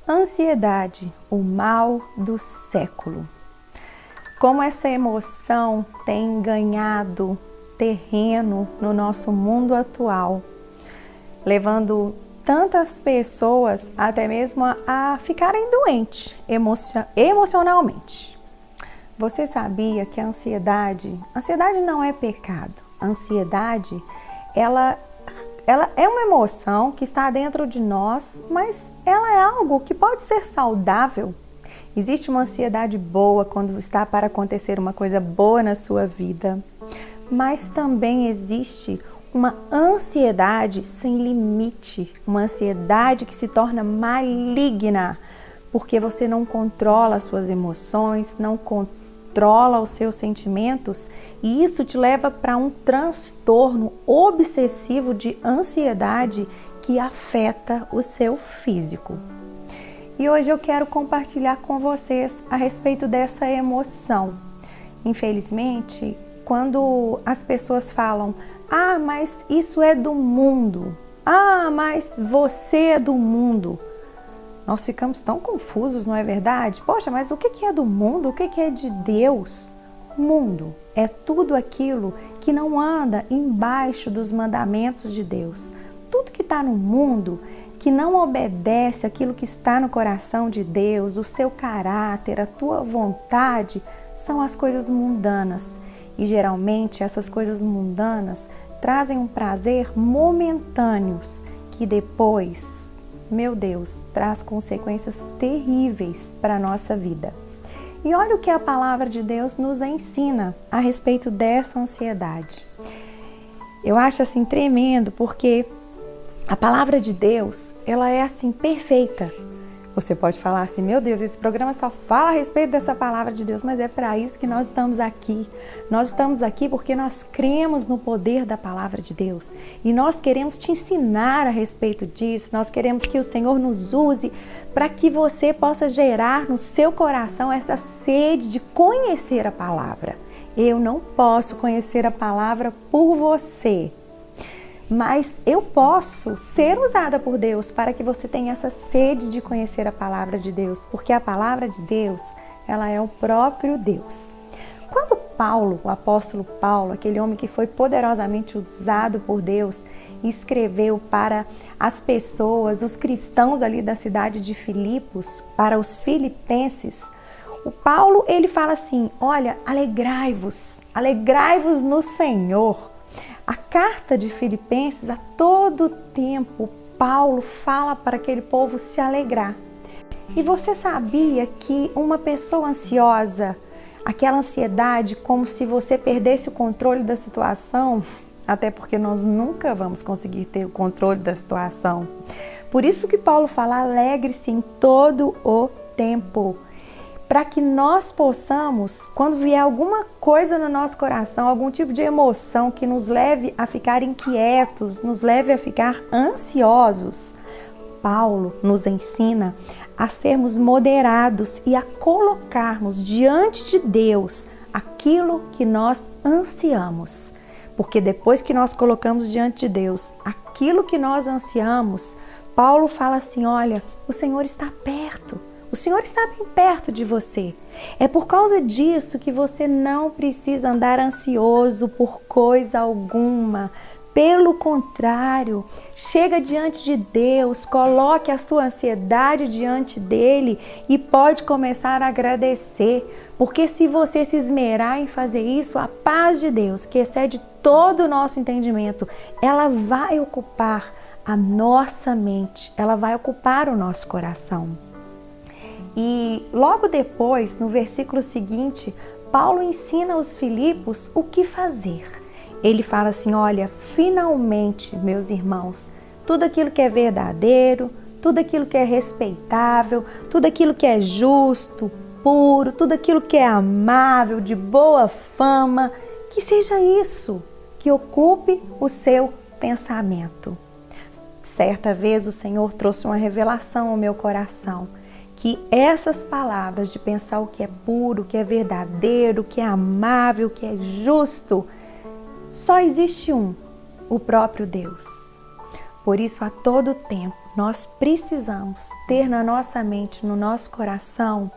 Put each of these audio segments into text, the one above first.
Ansiedade, o mal do século. Como essa emoção tem ganhado terreno no nosso mundo atual, levando tantas pessoas até mesmo a ficarem doentes emocionalmente. Você sabia que a ansiedade não é pecado. A ansiedade, ela é uma emoção que está dentro de nós, mas ela é algo que pode ser saudável. Existe uma ansiedade boa quando está para acontecer uma coisa boa na sua vida, mas também existe uma ansiedade sem limite, uma ansiedade que se torna maligna, porque você não controla as suas emoções, não controla os seus sentimentos, e isso te leva para um transtorno obsessivo de ansiedade que afeta o seu físico. E hoje eu quero compartilhar com vocês a respeito dessa emoção. Infelizmente, quando as pessoas falam: "Ah, mas isso é do mundo. Ah, mas você é do mundo", nós ficamos tão confusos, não é verdade? Poxa, mas o que é do mundo? O que é de Deus? Mundo é tudo aquilo que não anda embaixo dos mandamentos de Deus. Tudo que está no mundo, que não obedece aquilo que está no coração de Deus, o seu caráter, a tua vontade, são as coisas mundanas. E geralmente essas coisas mundanas trazem um prazer momentâneos que depois, meu Deus, traz consequências terríveis para a nossa vida. E olha o que a palavra de Deus nos ensina a respeito dessa ansiedade. Eu acho assim tremendo, porque a palavra de Deus, ela é assim perfeita. Você pode falar assim: "Meu Deus, esse programa só fala a respeito dessa palavra de Deus", mas é para isso que nós estamos aqui. Nós estamos aqui porque nós cremos no poder da palavra de Deus. E nós queremos te ensinar a respeito disso. Nós queremos que o Senhor nos use para que você possa gerar no seu coração essa sede de conhecer a palavra. Eu não posso conhecer a palavra por você, mas eu posso ser usada por Deus para que você tenha essa sede de conhecer a palavra de Deus, porque a palavra de Deus, ela é o próprio Deus. Quando Paulo, o apóstolo Paulo, aquele homem que foi poderosamente usado por Deus, escreveu para as pessoas, os cristãos ali da cidade de Filipos, para os filipenses, o Paulo, ele fala assim: "Olha, alegrai-vos no Senhor". A carta de Filipenses, a todo tempo, Paulo fala para aquele povo se alegrar. E você sabia que uma pessoa ansiosa, aquela ansiedade como se você perdesse o controle da situação, até porque nós nunca vamos conseguir ter o controle da situação. Por isso que Paulo fala: alegre-se em todo o tempo. Para que nós possamos, quando vier alguma coisa no nosso coração, algum tipo de emoção que nos leve a ficar inquietos, nos leve a ficar ansiosos, Paulo nos ensina a sermos moderados e a colocarmos diante de Deus aquilo que nós ansiamos. Porque depois que nós colocamos diante de Deus aquilo que nós ansiamos, Paulo fala assim: olha, o Senhor está perto. O Senhor está bem perto de você. É por causa disso que você não precisa andar ansioso por coisa alguma. Pelo contrário, chega diante de Deus, coloque a sua ansiedade diante dele e pode começar a agradecer. Porque se você se esmerar em fazer isso, a paz de Deus, que excede todo o nosso entendimento, ela vai ocupar a nossa mente, ela vai ocupar o nosso coração. E logo depois, no versículo seguinte, Paulo ensina aos Filipos o que fazer. Ele fala assim: olha, finalmente, meus irmãos, tudo aquilo que é verdadeiro, tudo aquilo que é respeitável, tudo aquilo que é justo, puro, tudo aquilo que é amável, de boa fama, que seja isso, que ocupe o seu pensamento. Certa vez o Senhor trouxe uma revelação ao meu coração, que essas palavras de pensar o que é puro, o que é verdadeiro, o que é amável, o que é justo, só existe um, o próprio Deus. Por isso, a todo tempo, nós precisamos ter na nossa mente, no nosso coração,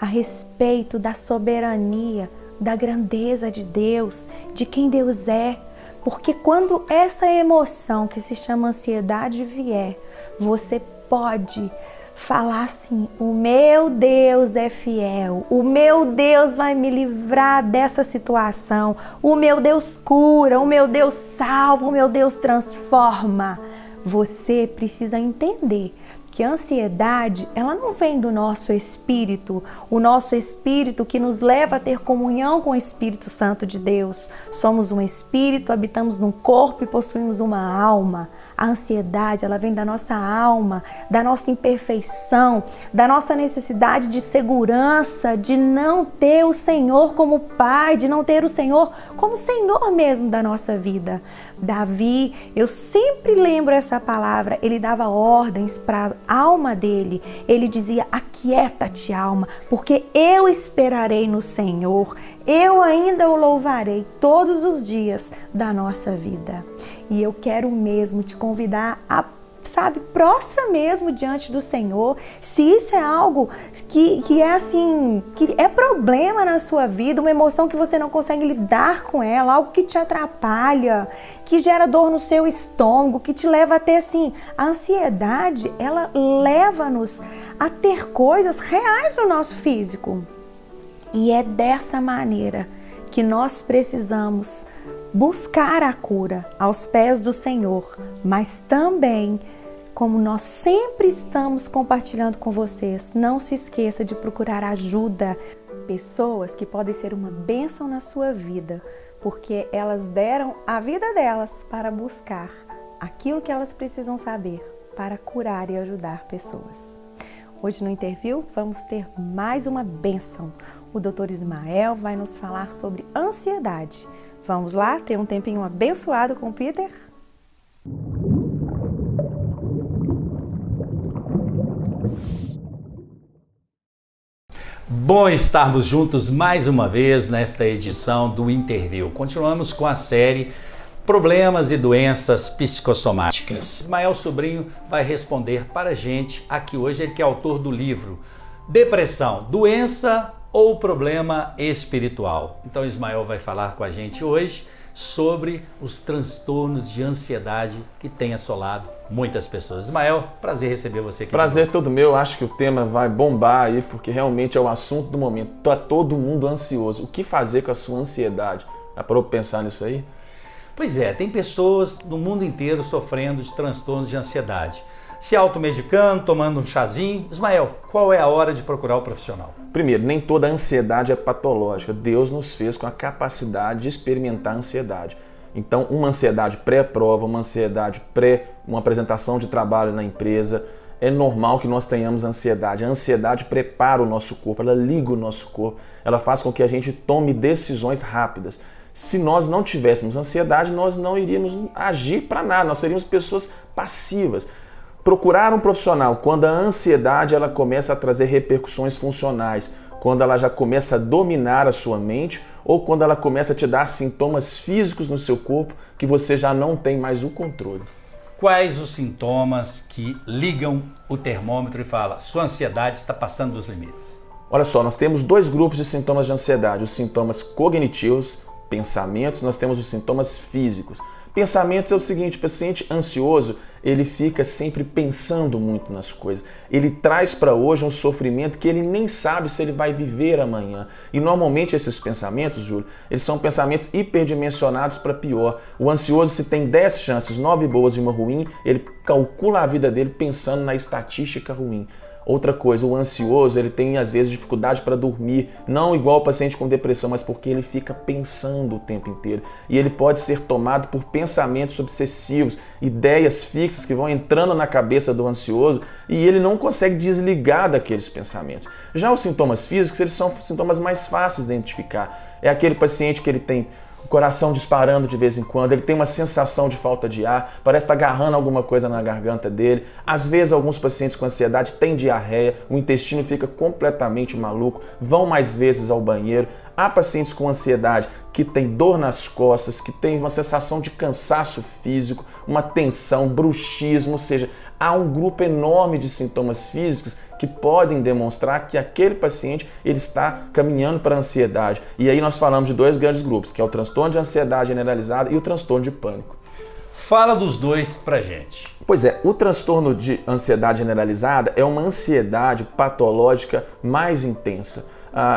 a respeito da soberania, da grandeza de Deus, de quem Deus é. Porque quando essa emoção que se chama ansiedade vier, você pode falar assim: o meu Deus é fiel, o meu Deus vai me livrar dessa situação, o meu Deus cura, o meu Deus salva, o meu Deus transforma. Você precisa entender que a ansiedade, ela não vem do nosso espírito, o nosso espírito que nos leva a ter comunhão com o Espírito Santo de Deus. Somos um espírito, habitamos num corpo e possuímos uma alma. A ansiedade, ela vem da nossa alma, da nossa imperfeição, da nossa necessidade de segurança, de não ter o Senhor como Pai, de não ter o Senhor como Senhor mesmo da nossa vida. Davi, eu sempre lembro essa palavra, ele dava ordens para a alma dele. Ele dizia: aquieta-te, alma, porque eu esperarei no Senhor. Eu ainda o louvarei todos os dias da nossa vida. E eu quero mesmo te convidar a, prostra mesmo diante do Senhor. Se isso é algo que é assim, que é problema na sua vida, uma emoção que você não consegue lidar com ela, algo que te atrapalha, que gera dor no seu estômago, que te leva a ter assim, a ansiedade, ela leva-nos a ter coisas reais no nosso físico. E é dessa maneira que nós precisamos buscar a cura aos pés do Senhor, mas também, como nós sempre estamos compartilhando com vocês, não se esqueça de procurar ajuda. Pessoas que podem ser uma bênção na sua vida, porque elas deram a vida delas para buscar aquilo que elas precisam saber para curar e ajudar pessoas. Hoje no Interview vamos ter mais uma bênção. O Dr. Ismael vai nos falar sobre ansiedade. Vamos lá ter um tempinho abençoado com o Peter? Bom estarmos juntos mais uma vez nesta edição do Interview. Continuamos com a série Problemas e Doenças Psicossomáticas. Ismael Sobrinho vai responder para a gente aqui hoje, ele que é autor do livro Depressão, Doença ou Problema Espiritual. Então Ismael vai falar com a gente hoje sobre os transtornos de ansiedade que têm assolado muitas pessoas. Ismael, prazer receber você aqui. Prazer todo meu, acho que o tema vai bombar aí, porque realmente é o assunto do momento. Tá todo mundo ansioso. O que fazer com a sua ansiedade? Já parou para pensar nisso aí? Pois é, tem pessoas no mundo inteiro sofrendo de transtornos de ansiedade. Se automedicando, tomando um chazinho. Ismael, qual é a hora de procurar o profissional? Primeiro, nem toda ansiedade é patológica. Deus nos fez com a capacidade de experimentar a ansiedade. Então, uma ansiedade pré-prova, uma ansiedade uma apresentação de trabalho na empresa, é normal que nós tenhamos ansiedade. A ansiedade prepara o nosso corpo, ela liga o nosso corpo, ela faz com que a gente tome decisões rápidas. Se nós não tivéssemos ansiedade, nós não iríamos agir para nada, nós seríamos pessoas passivas. Procurar um profissional quando a ansiedade ela começa a trazer repercussões funcionais, quando ela já começa a dominar a sua mente ou quando ela começa a te dar sintomas físicos no seu corpo que você já não tem mais o controle. Quais os sintomas que ligam o termômetro e falam: sua ansiedade está passando dos limites? Olha só, nós temos dois grupos de sintomas de ansiedade, os sintomas cognitivos, pensamentos, nós temos os sintomas físicos. Pensamentos é o seguinte: o paciente ansioso, ele fica sempre pensando muito nas coisas. Ele traz para hoje um sofrimento que ele nem sabe se ele vai viver amanhã. E normalmente esses pensamentos, Júlio, eles são pensamentos hiperdimensionados para pior. O ansioso, se tem 10 chances, 9 boas e uma ruim, ele calcula a vida dele pensando na estatística ruim. Outra coisa, o ansioso, ele tem às vezes dificuldade para dormir, não igual o paciente com depressão, mas porque ele fica pensando o tempo inteiro. E ele pode ser tomado por pensamentos obsessivos, ideias fixas que vão entrando na cabeça do ansioso e ele não consegue desligar daqueles pensamentos. Já os sintomas físicos, eles são sintomas mais fáceis de identificar. É aquele paciente que ele tem o coração disparando de vez em quando, ele tem uma sensação de falta de ar, parece estar agarrando alguma coisa na garganta dele. Às vezes alguns pacientes com ansiedade têm diarreia, o intestino fica completamente maluco, vão mais vezes ao banheiro. há pacientes com ansiedade que tem dor nas costas, que tem uma sensação de cansaço físico, uma tensão, bruxismo, ou seja, há um grupo enorme de sintomas físicos que podem demonstrar que aquele paciente ele está caminhando para a ansiedade. E aí nós falamos de dois grandes grupos, que é o transtorno de ansiedade generalizada e o transtorno de pânico. Fala dos dois pra gente. Pois é, o transtorno de ansiedade generalizada é uma ansiedade patológica mais intensa.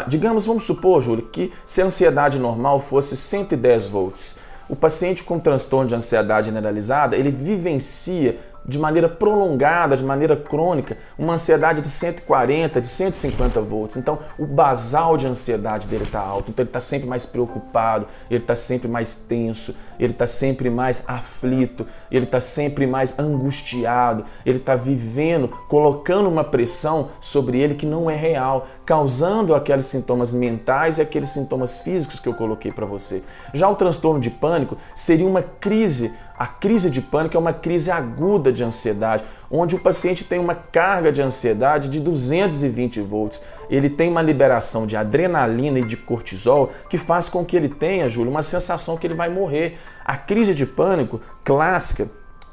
Digamos, vamos supor, Júlio, que se a ansiedade normal fosse 110 volts, o paciente com transtorno de ansiedade generalizada, ele vivencia de maneira prolongada, de maneira crônica, uma ansiedade de 140, de 150 volts. Então, o basal de ansiedade dele está alto, então ele está sempre mais preocupado, ele está sempre mais tenso, ele está sempre mais aflito, ele está sempre mais angustiado, ele está vivendo, colocando uma pressão sobre ele que não é real, causando aqueles sintomas mentais e aqueles sintomas físicos que eu coloquei para você. Já o transtorno de pânico seria uma crise. A crise de pânico é uma crise aguda de ansiedade, onde o paciente tem uma carga de ansiedade de 220 volts. Ele tem uma liberação de adrenalina e de cortisol que faz com que ele tenha, Júlio, uma sensação que ele vai morrer. A crise de pânico clássica,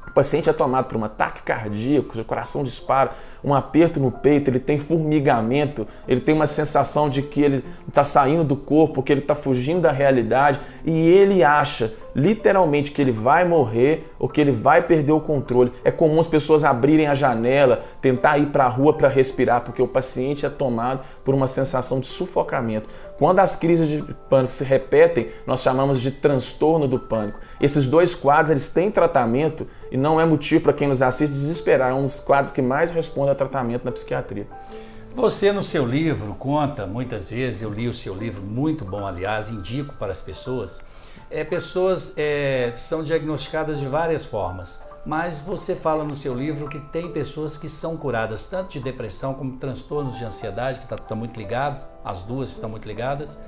o paciente é tomado por um ataque cardíaco, o coração dispara, um aperto no peito, ele tem formigamento, ele tem uma sensação de que ele está saindo do corpo, que ele está fugindo da realidade e ele acha literalmente que ele vai morrer ou que ele vai perder o controle. É comum as pessoas abrirem a janela, tentar ir para a rua para respirar, porque o paciente é tomado por uma sensação de sufocamento. Quando as crises de pânico se repetem, nós chamamos de transtorno do pânico. Esses dois quadros eles têm tratamento e não é motivo para quem nos assiste desesperar. É um dos quadros que mais responde a tratamento na psiquiatria. Você no seu livro conta, muitas vezes, eu li o seu livro, muito bom aliás, indico para as pessoas, pessoas são diagnosticadas de várias formas, mas você fala no seu livro que tem pessoas que são curadas tanto de depressão como transtornos de ansiedade, que está muito ligado, as duas estão muito ligadas,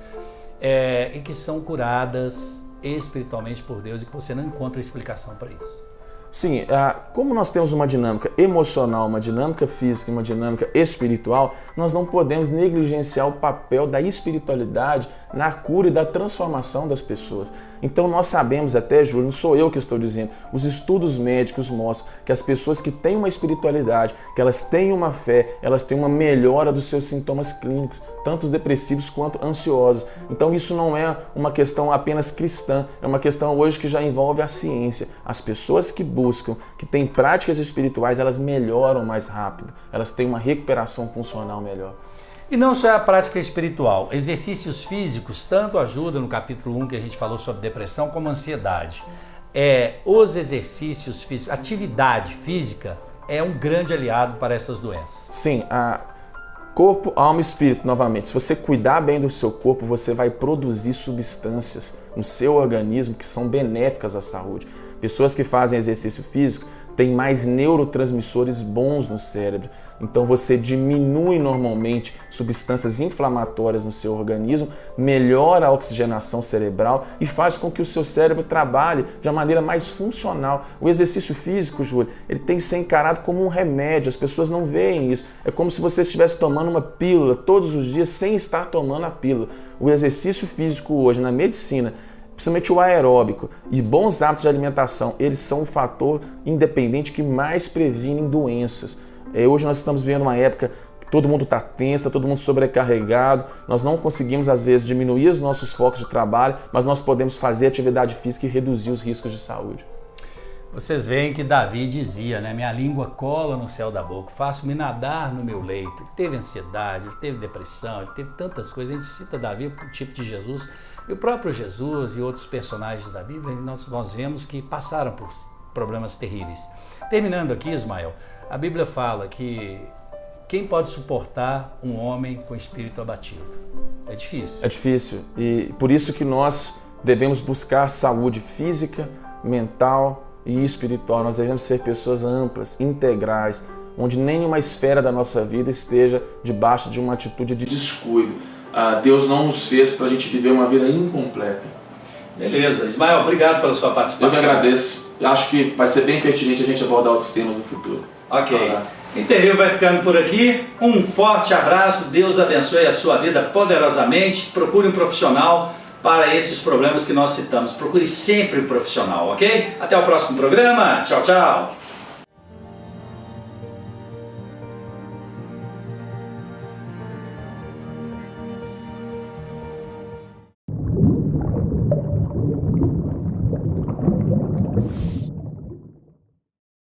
e que são curadas espiritualmente por Deus e que você não encontra explicação para isso. Sim, como nós temos uma dinâmica emocional, uma dinâmica física e uma dinâmica espiritual, nós não podemos negligenciar o papel da espiritualidade na cura e da transformação das pessoas. Então nós sabemos até, Júlio, não sou eu que estou dizendo, os estudos médicos mostram que as pessoas que têm uma espiritualidade, que elas têm uma fé, elas têm uma melhora dos seus sintomas clínicos, tanto os depressivos quanto ansiosos. Então isso não é uma questão apenas cristã, é uma questão hoje que já envolve a ciência. As pessoas que buscam, que têm práticas espirituais, elas melhoram mais rápido, elas têm uma recuperação funcional melhor. E não só a prática espiritual, exercícios físicos tanto ajudam no capítulo 1 que a gente falou sobre depressão como ansiedade. Os exercícios físicos, atividade física é um grande aliado para essas doenças. Sim, corpo, alma e espírito, novamente. Se você cuidar bem do seu corpo, você vai produzir substâncias no seu organismo que são benéficas à saúde. Pessoas que fazem exercício físico têm mais neurotransmissores bons no cérebro. Então você diminui normalmente substâncias inflamatórias no seu organismo, melhora a oxigenação cerebral e faz com que o seu cérebro trabalhe de uma maneira mais funcional. O exercício físico, Júlio, ele tem que ser encarado como um remédio. As pessoas não veem isso. É como se você estivesse tomando uma pílula todos os dias sem estar tomando a pílula. O exercício físico hoje na medicina, principalmente o aeróbico e bons hábitos de alimentação, eles são o fator independente que mais previnem doenças. Hoje nós estamos vivendo uma época que todo mundo está tenso, todo mundo sobrecarregado, nós não conseguimos às vezes diminuir os nossos focos de trabalho, mas nós podemos fazer atividade física e reduzir os riscos de saúde. Vocês veem que Davi dizia, né? Minha língua cola no céu da boca, faço-me nadar no meu leito. Ele teve ansiedade, ele teve depressão, ele teve tantas coisas. A gente cita Davi, o tipo de Jesus. E o próprio Jesus e outros personagens da Bíblia, nós vemos que passaram por problemas terríveis. Terminando aqui, Ismael, a Bíblia fala que quem pode suportar um homem com espírito abatido? É difícil. É difícil. E por isso que nós devemos buscar saúde física, mental e espiritual. Nós devemos ser pessoas amplas, integrais, onde nenhuma esfera da nossa vida esteja debaixo de uma atitude de descuido. Deus não nos fez para a gente viver uma vida incompleta. Beleza. Ismael, obrigado pela sua participação. Eu que agradeço. Eu acho que vai ser bem pertinente a gente abordar outros temas no futuro. Ok. Interview vai ficando por aqui. Um forte abraço. Deus abençoe a sua vida poderosamente. Procure um profissional para esses problemas que nós citamos. Procure sempre um profissional, ok? Até o próximo programa. Tchau, tchau.